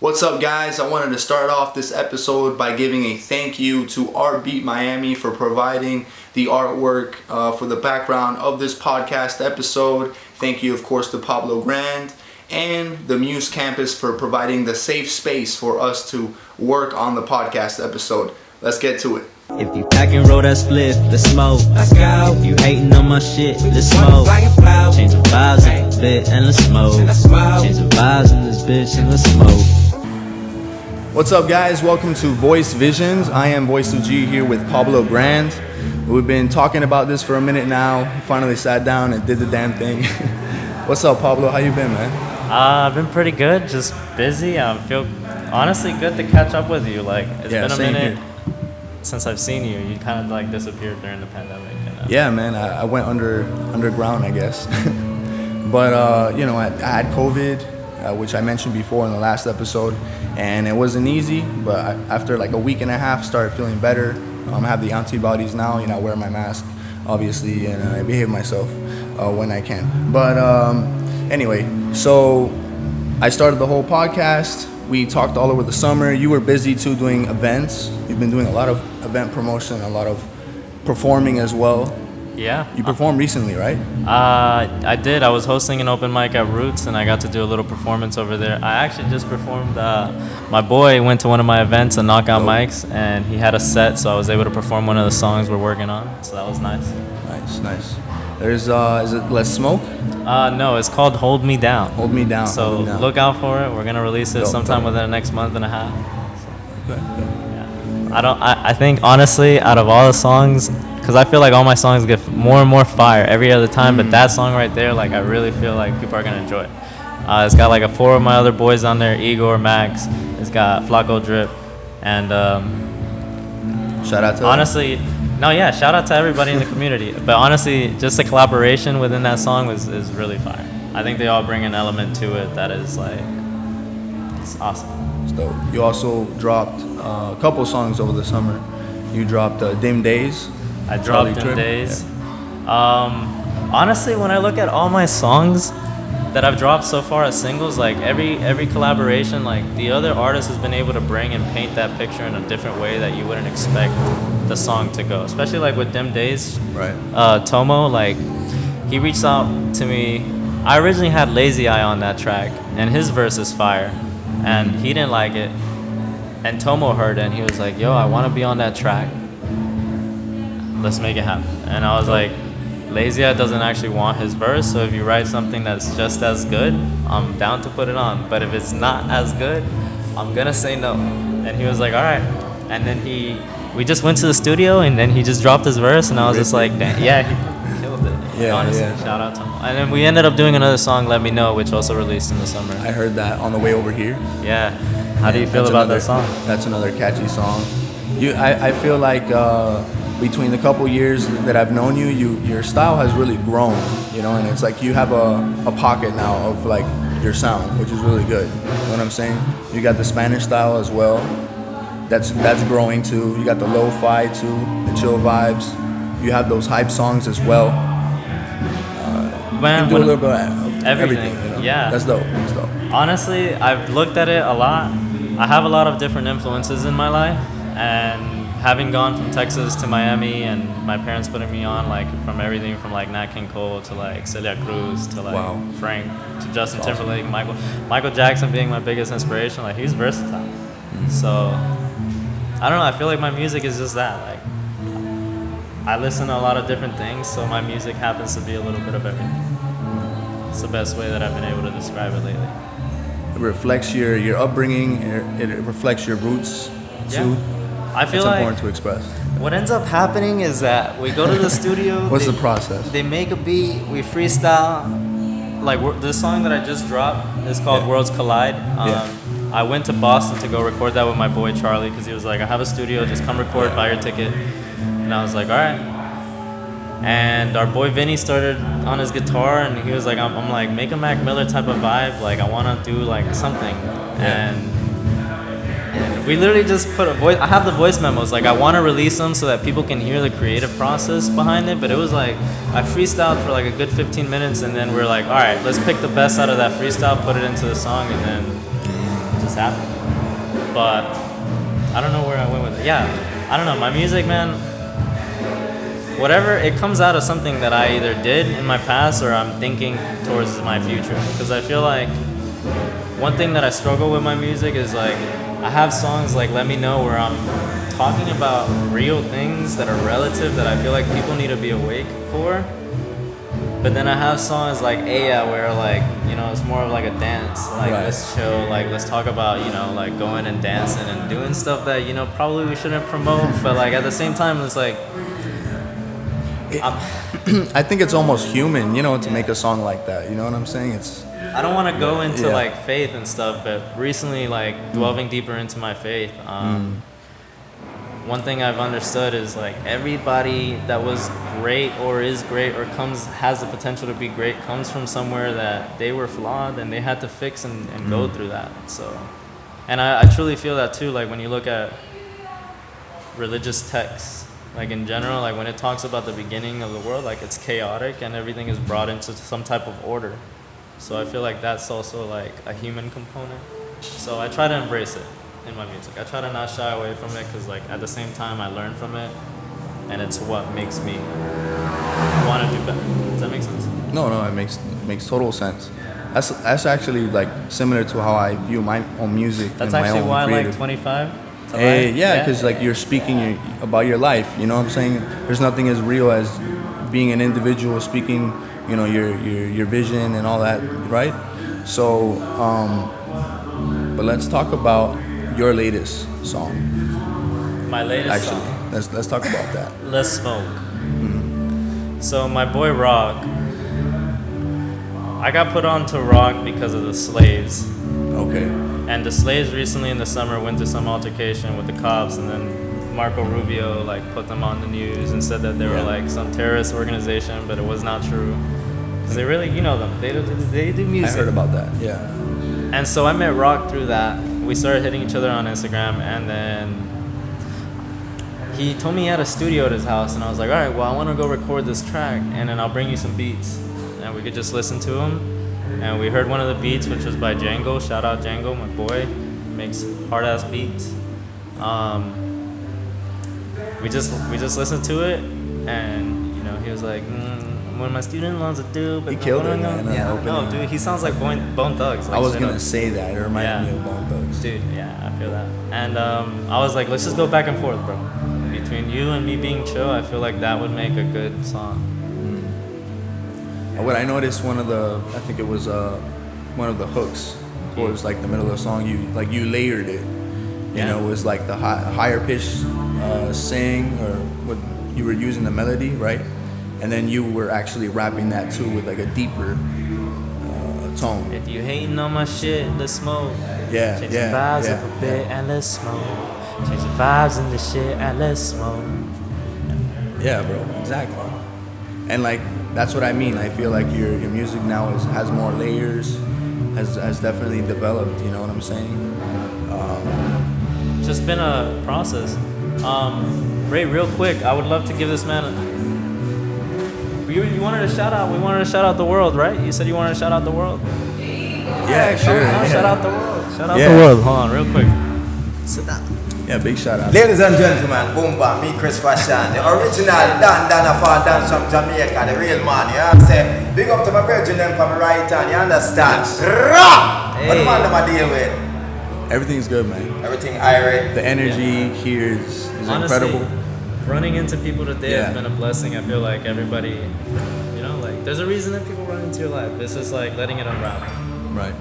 What's up, guys? I wanted to start off this episode by giving a thank you to Art Beat Miami for providing the artwork for the background of this podcast episode. Thank you, of course, to Pablo Grand and the Muce campus for providing the safe space for us to work on the podcast episode. Let's get to it. If you pack and roll that split, let's smoke. Let's go. If you hating on my shit, let's smoke. Change the vibes in this bit and let's smoke. Change the vibes in this bitch and let's smoke. What's up, guys? Welcome to Voice Visions. I am Voice OG here with Pablo Grand. We've been talking about this for a minute now. Finally sat down and did the damn thing. What's up, Pablo? How you been, man? I've been pretty good. Just busy. I feel honestly good to catch up with you. Like it's been a minute. Here. Since I've seen you, you kind of like disappeared during the pandemic. Yeah, man, I went underground, I guess. But I had COVID, which I mentioned before in the last episode, and it wasn't easy. But after like a week and a half, started feeling better. I have the antibodies now. I wear my mask, obviously, and I behave myself when I can. But anyway, so I started the whole podcast. We talked all over the summer. You were busy too doing events. You've been doing a lot of event promotion, a lot of performing as well. Yeah. You performed recently, right? I did. I was hosting an open mic at Roots, and I got to do a little performance over there. I actually just performed. My boy went to one of my events, a knockout mics, and he had a set, so I was able to perform one of the songs we're working on. So that was nice. Nice. There's, is it Let's Smoke? No, it's called Hold Me Down. Hold Me Down. So look out for it. We're gonna release it sometime within the next month and a half. So. Okay. Yeah. I think honestly, out of all the songs, because I feel like all my songs get more and more fire every other time, but that song right there, like I really feel like people are gonna enjoy it. It's got like 4 of my other boys on there: Igor, Max. It's got Flaco Drip, and shout out to honestly. Shout out to everybody in the community. But honestly, just the collaboration within that song is really fire. I think they all bring an element to it that is like, it's awesome. So you also dropped a couple songs over the summer. You dropped Dim Days. I dropped Dim Days. Yeah. Honestly, when I look at all my songs that I've dropped so far as singles, like every collaboration, like the other artist has been able to bring and paint that picture in a different way that you wouldn't expect the song to go. Especially like with Dim Days, right? Tomo, like he reached out to me. I originally had Lazy Eye on that track, and his verse is fire, and he didn't like it. And Tomo heard it, and he was like, "Yo, I want to be on that track. Let's make it happen." And I was like, Lazy Eye doesn't actually want his verse, so if you write something that's just as good, I'm down to put it on. But if it's not as good, I'm gonna say no. And he was like, all right. And then we just went to the studio, and then he just dropped his verse, and I was just like, damn, yeah, he killed it. Yeah, honestly, yeah. Shout out to him. And then we ended up doing another song, Let Me Know, which also released in the summer. I heard that on the way over here. Yeah. How do you feel about that song? That's another catchy song. I feel like between the couple years that I've known you, your style has really grown, and it's like you have a pocket now of like your sound, which is really good. You know what I'm saying? You got the Spanish style as well. That's growing too. You got the lo-fi too, the chill vibes. You have those hype songs as well. You can do a little bit of everything. Yeah. That's dope. Honestly, I've looked at it a lot. I have a lot of different influences in my life, and having gone from Texas to Miami, and my parents putting me on like from everything from like Nat King Cole to like Celia Cruz to like Frank to Justin Timberlake, Michael Jackson being my biggest inspiration. Like he's versatile. So I don't know. I feel like my music is just that. Like I listen to a lot of different things, so my music happens to be a little bit of everything. It's the best way that I've been able to describe it lately. It reflects your upbringing. It reflects your roots too. I feel it's like important to express. What ends up happening is that we go to the studio. What's the process? They make a beat, we freestyle. Like the song that I just dropped is called Worlds Collide. I went to Boston to go record that with my boy Charlie because he was like, I have a studio, just come record, buy your ticket. And I was like, all right. And our boy Vinny started on his guitar, and he was like, I'm like, make a Mac Miller type of vibe. Like I want to do like something. And we literally just put a voice. I have the voice memos. Like I want to release them so that people can hear the creative process behind it. But it was like I freestyled for like a good 15 minutes, and then we're like, all right, let's pick the best out of that freestyle, put it into the song, and then just happened. But I don't know where I went with it. Yeah, I don't know. My music, man, whatever, it comes out of something that I either did in my past or I'm thinking towards my future. Because I feel like one thing that I struggle with my music is like, I have songs like Let Me Know where I'm talking about real things that are relative that I feel like people need to be awake for. But then I have songs like Aya where like, you know, it's more of like a dance. Like let's chill, like let's talk about, you know, like going and dancing and doing stuff that, you know, probably we shouldn't promote. But like at the same time, it's like, I think it's almost human, you know, to make a song like that. You know what I'm saying? I don't want to go into like faith and stuff, but recently, like delving deeper into my faith, one thing I've understood is like everybody that was great or is great or has the potential to be great comes from somewhere that they were flawed and they had to fix and go through that. So, and I truly feel that too. Like when you look at religious texts, like in general, like when it talks about the beginning of the world, like it's chaotic and everything is brought into some type of order. So I feel like that's also like a human component. So I try to embrace it in my music. I try to not shy away from it because like at the same time I learn from it and it's what makes me want to do better. Does that make sense? No, it makes total sense. That's actually like similar to how I view my own music. That's and actually my own why I creative. like 25. Yeah, because like you're speaking about your life. You know what I'm saying? There's nothing as real as being an individual speaking, you know, your vision and all that, right? So, but let's talk about your latest song. My latest Actually, song. let's talk about that. Let's Smoke. So my boy Rock, I got put on to Rock because of the Slaves. Okay. And the Slaves recently in the summer went to some altercation with the cops, and then Marco Rubio like put them on the news and said that they were like some terrorist organization, but it was not true. Cause they really, you know them, they do music. I heard about that. Yeah. And so I met Rock through that. We started hitting each other on Instagram, and then he told me he had a studio at his house, and I was like, all right, well, I want to go record this track, and then I'll bring you some beats, and we could just listen to them. And we heard one of the beats, which was by Django. Shout out Django, my boy, makes hard ass beats. We just listened to it, and you know, he was like, what my student loans to do, but He killed it, man. No, dude, he sounds like Bone Thugs. Like, I was gonna say that. It reminded me of Bone Thugs. Dude, yeah, I feel that. And I was like, let's just go back and forth, bro. Between you and me being chill, I feel like that would make a good song. What I noticed, I think it was one of the hooks towards like the middle of the song. You layered it. You know, it was like the higher pitch sing or what you were using the melody, right? And then you were actually rapping that too with like a deeper tone. If you hating on my shit, let's smoke. Yeah, Change the vibes up a bit and let's smoke. Change the vibes in the shit and let's smoke. Yeah, bro, exactly. And like that's what I mean. I feel like your music now has more layers, has definitely developed. You know what I'm saying? Just been a process. Ray, real quick, I would love to give this man. You wanted a shout out. We wanted to shout out the world, right? You said you wanted to shout out the world. Yeah, sure. Shout out the world. Shout out the world. Hold on, real quick. Sit down. Yeah, big shout out. Ladies and gentlemen, boom bam, me Chris Fashion, the original Dan for dance from Jamaica, the real man, you know what I'm saying? Big up to my virgin them from my right hand, you understand? Rah! What the man them I deal with? Everything's good, man. Everything irate. The energy here is Honestly, incredible. Running into people today has been a blessing. I feel like everybody, you know, like there's a reason that people run into your life. It's just like letting it unravel. Right.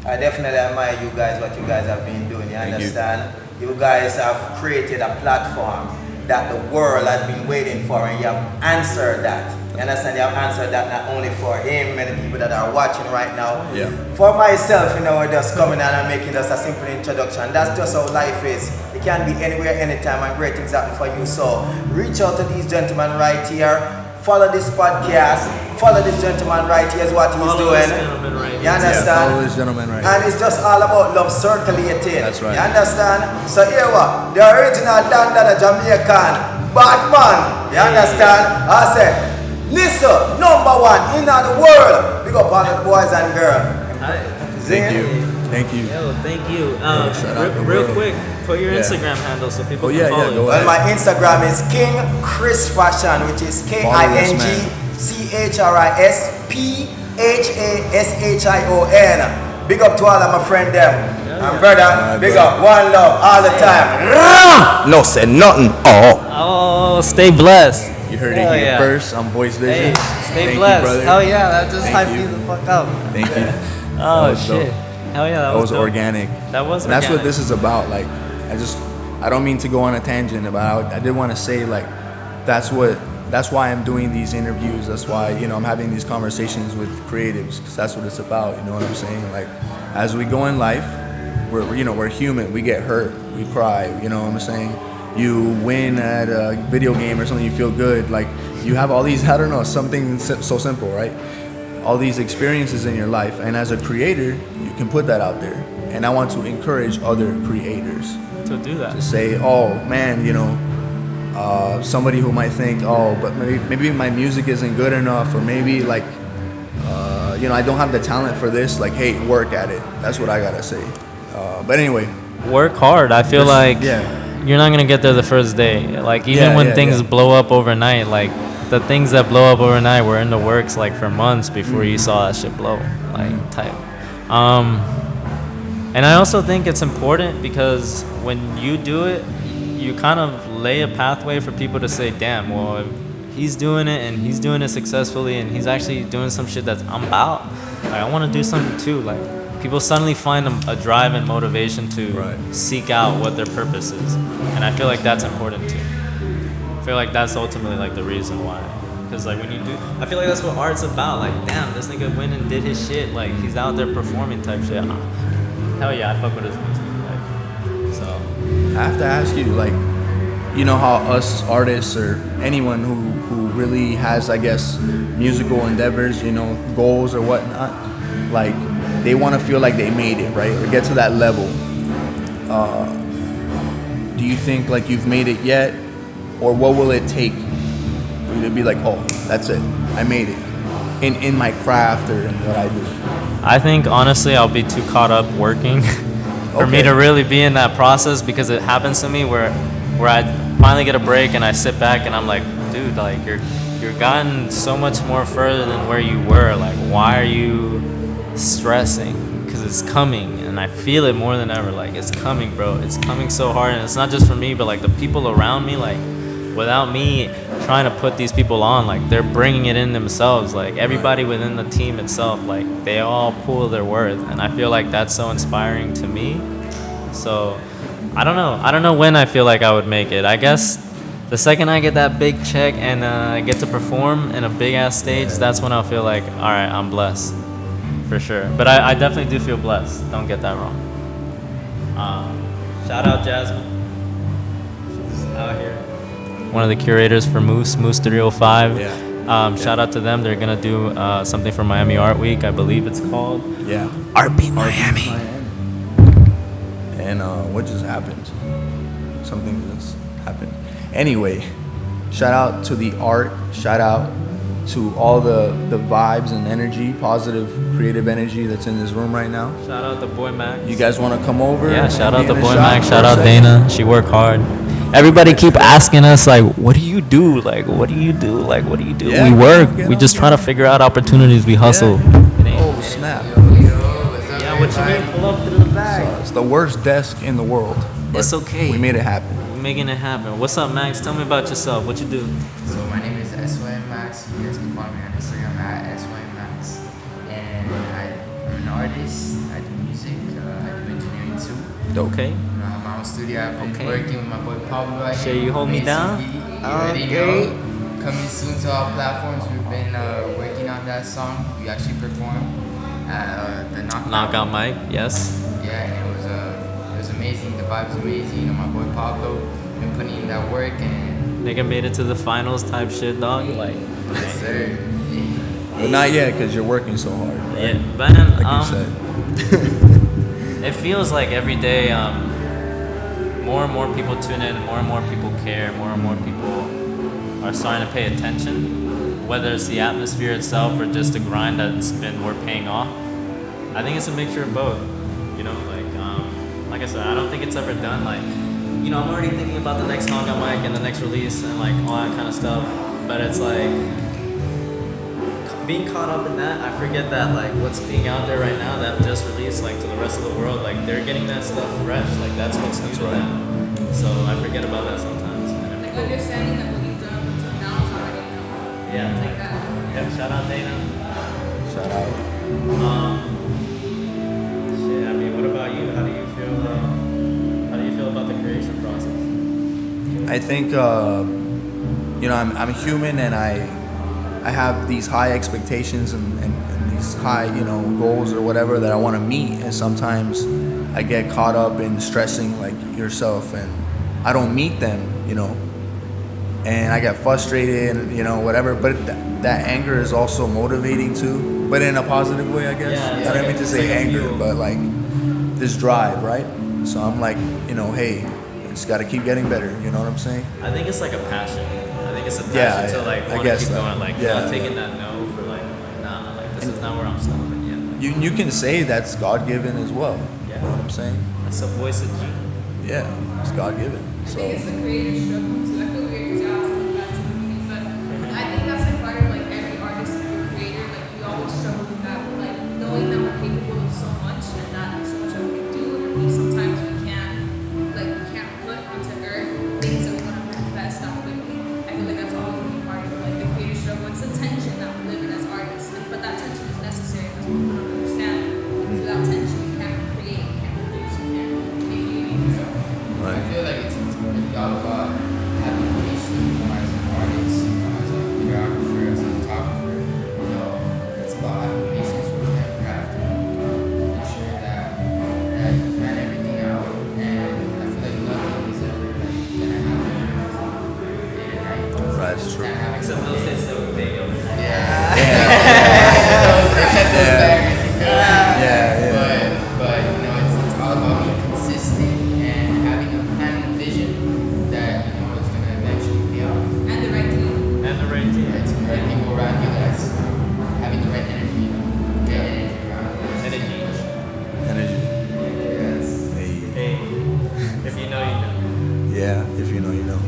I definitely admire you guys, what you guys have been doing, you understand? You guys have created a platform that the world has been waiting for, and you have answered that. You understand? You have answered that not only for him and the people that are watching right now. Yeah. For myself, you know, just coming out and making just a simple introduction. That's just how life is. It can be anywhere, anytime, and great things happen for you. So reach out to these gentlemen right here. Follow this podcast. Follow this gentleman right here is what he's doing. You understand? Yeah, follow this gentleman right And here. it's just all about love circulating. That's right. You understand? So here what? The original Dan the Jamaican bad man. You understand? I said, listen, number one in the world. Big up all the boys and girls. Thank you. Thank you. Yo, thank you. shout out the Real world. quick, put your Yeah. Instagram handle so people Yeah, can follow go you. ahead. Well, my Instagram is King Chris Fashion, which is KINGCHRISPHASHION. Big up to all of my friend them. And brother, big up, one love, all the time. No say nothing. Oh, stay blessed. You heard Hell it here yeah. first on Voice Vision. Hey, stay Thank blessed. you, brother. Hell yeah, that just Thank hyped you. me the fuck up. Thank you. Oh was shit. dope. Hell yeah, That was dope. organic. That was And that's what organic. this is about. Like, I don't mean to go on a tangent, but I did want to say, like, that's why I'm doing these interviews. That's why, I'm having these conversations with creatives, because that's what it's about. You know what I'm saying? Like, as we go in life, we're human. We get hurt. We cry. You know what I'm saying? You win at a video game or something, you feel good. Like, you have all these, I don't know, something so simple, right? All these experiences in your life. And as a creator, you can put that out there. And I want to encourage other creators to do that. to say, oh man, somebody who might think, oh, but maybe my music isn't good enough, or maybe like, I don't have the talent for this. Like, hey, work at it. That's what I gotta say. But anyway, Work hard. I feel like yeah. you're not gonna get there the first day. Like even when things blow up overnight, like the things that blow up overnight were in the works like for months before you saw that shit blow. Like type. And I also think it's important because when you do it, you kind of lay a pathway for people to say, damn, well, if he's doing it and he's doing it successfully and he's actually doing some shit that I'm about, like, I want to do something too. Like, people suddenly find a drive and motivation to seek out what their purpose is. And I feel like that's important too. I feel like that's ultimately like the reason why. Because like when you do, I feel like that's what art's about. Like, damn, this nigga went and did his shit. Like, he's out there performing type shit. Hell yeah, I fuck with his music. Like, so. I have to ask you, like, you know how us artists or anyone who really has, I guess, musical endeavors, goals or whatnot, like, they want to feel like they made it, right? Or get to that level. Do you think like you've made it yet? Or what will it take for you to be like, oh, that's it, I made it in my craft or in what I do? I think honestly I'll be too caught up working for me to really be in that process, because it happens to me where I finally get a break and I sit back and I'm like, dude, like you're gotten so much more further than where you were. Like, why are you stressing? Because it's coming, and I feel it more than ever. Like, it's coming, bro. It's coming so hard, and it's not just for me, but like the people around me. Like, without me trying to put these people on, like, they're bringing it in themselves. Like, everybody within the team itself, like, they all pull their worth, and I feel like that's so inspiring to me. So I don't know when I feel like I would make it. I guess the second I get that big check and get to perform in a big ass stage, that's when I'll feel like, all right, I'm blessed for sure. But I definitely do feel blessed. Don't get that wrong. Shout out Jasmine. She's out here. One of the curators for Muce 305. Shout out to them. They're gonna do something for Miami Art Week, I believe it's called. Yeah. Art Beat Miami. And what just happened? Something just happened. Anyway, shout out to the art. Shout out to all the vibes and energy, positive, creative energy that's in this room right now. Shout out to Boy Max. You guys want to come over? Yeah, shout out to Dana, Boy Max. for Shout a out second? Dana. She worked hard. Everybody keep asking us, like, what do you do? Like, what do you do? Like, what do you do? Yeah, we work. get We on, just get try to figure out opportunities. We hustle. Oh, snap. Yeah, what you mean? Pull up to the bag. It's the worst desk in the world. but It's okay. We made it happen. We're making it happen. What's up, Max? Tell me about yourself. What you do? So my name is SYMax. You guys can follow me on Instagram at SYMax. And I'm an artist. I do music. I do engineering too. Okay. I have my own studio. I've been working with my boy Pablo right Sure, here. you hold me down? You already know. Coming soon to all platforms. We've been working on that song. We actually performed at the Knockout Mike. Yes. Yeah, and it was amazing. The vibe was amazing. My boy Pablo been putting in that work, and Nigga made it to the finals type shit, dog. Like, yes, sir. But not yet, because you're working so hard. Right? yeah, man. Like you said. It feels like every day, more and more people tune in, more and more people care, more and more people are starting to pay attention, whether it's the atmosphere itself or just the grind we're paying off. I think it's a mixture of both. You know, like I said, I don't think it's ever done. Like, you know, I'm already thinking about the next song I mic and the next release and like all that kind of stuff. But it's like being caught up in that, I forget that like what's being out there right now that just released like to the rest of the world, like they're getting that stuff fresh. Like that's what's new to them. So I forget about that sometimes. And Like understanding that what you've done up until now is already enough. yeah, Like that. yeah. Shout out Dana. Shout out. Shit. I mean, what about you? How do you feel? How do you feel about the creation process? I think you know, I'm human, and I have these high expectations and these high, you know, goals or whatever that I want to meet, and sometimes I get caught up in stressing like yourself, and I don't meet them, you know, and I get frustrated and, you know, whatever. But that anger is also motivating too, but in a positive way, I guess. Yeah, I don't mean to say like a anger, fuel. but like this drive, right? So I'm like, you know, hey, just got to keep getting better. You know what I'm saying? I think it's like a passion. I think it's a passion Yeah, to like I want to guess keep that. going. Like Yeah. not taking that no for like nah, like this is not where I'm stopping yet. Like, You can say that's God given as well. Yeah. You know what I'm saying? that's a voice of G. Yeah, it's God given. I So think it's the creator struggle too. I feel weird because y'all have to that to me, but I think that's like part of like every artist and creator. Like we always struggle with that, like knowing that we're capable of so much and that there's so much that we can do, and we sometimes we can't put onto earth things that we want to manifest that quickly. I feel like that's always been part of like the creator struggle. It's the tension that we live in as artists, but that tension is necessary because we don't understand. Because without tension, you can't create, you can't produce, you can't make anything. So, I feel like it's really all about having patience as an artist, as a videographer, as a photographer. You know, it's about having patience with that craft and make sure that you plan everything out. And I feel like nothing is ever like gonna happen day to night. That's true. Can't happen. Except those days that we big over there. But you know, it's all about being consistent and having a plan and a vision that you know is gonna eventually pay off. and the right team. And the right team. Right, some right people around you that's having the right energy, you know, get energy around you. Energy. Energy. Yes. Hey. Hey, if you know, you know. Yeah, if you know, you know.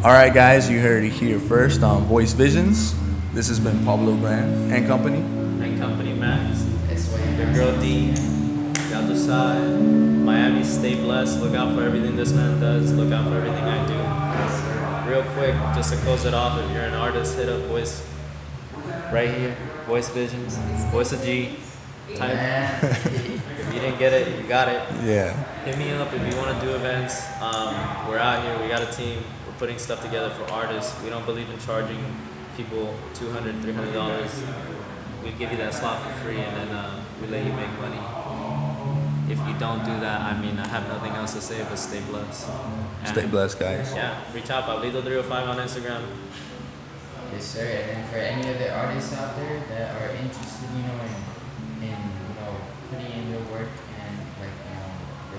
All right, guys, you heard it here first on Voice Visions. This has been Pablo Grand and company. And Company Max. That's why Your girl D. The other side. Miami, stay blessed. Look out for everything this man does. Look out for everything I do. Real quick, just to close it off, if you're an artist, hit up Voice right here. Voice Visions. Voice of G. Type. If you didn't get it, you got it. Yeah. Hit me up if you want to do events. We're out here. We got a team. We're putting stuff together for artists. We don't believe in charging people $200, $300. We give you that slot for free, and then we let you make money. If you don't do that, I mean, I have nothing else to say but stay blessed. And Stay blessed, guys. Yeah, reach out, Pablito305 on Instagram. Yes, sir. And then for any other artists out there that are interested, you know, in you know, putting in their work and like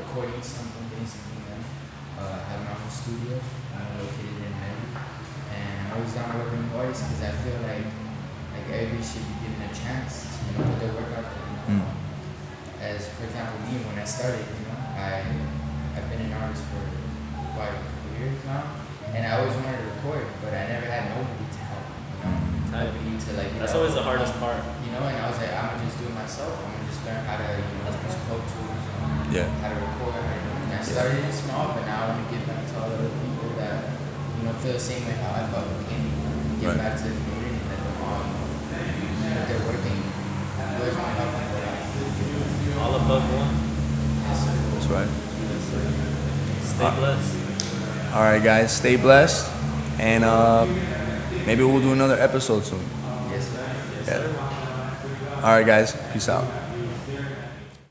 recording something, getting something done, I have my own studio. I'm located in Miami, and I'm always down to work with new artists because I feel like everybody should be given a chance to, you know, put their work out there. As for example, me when I started, you know, I've been an artist for quite a couple years now, and I always wanted to record, but I never had nobody to help, you know, nobody to like. That's always the hardest part. You know, and I was like, I'm gonna just do it myself. I'm gonna just learn how to, you know, use Pro Tools, Yeah. how to record. And I started it small, but now I want to give back to all the other people that, you know, feel the same way how I felt at the beginning. Give Right. back to the community and let them all, you know, they're working. I always want to help them. All above one. Yes, sir. That's right. Stay blessed. All right, guys, stay blessed, and maybe we'll do another episode soon. Yes, sir. Yeah. All right, guys, peace out.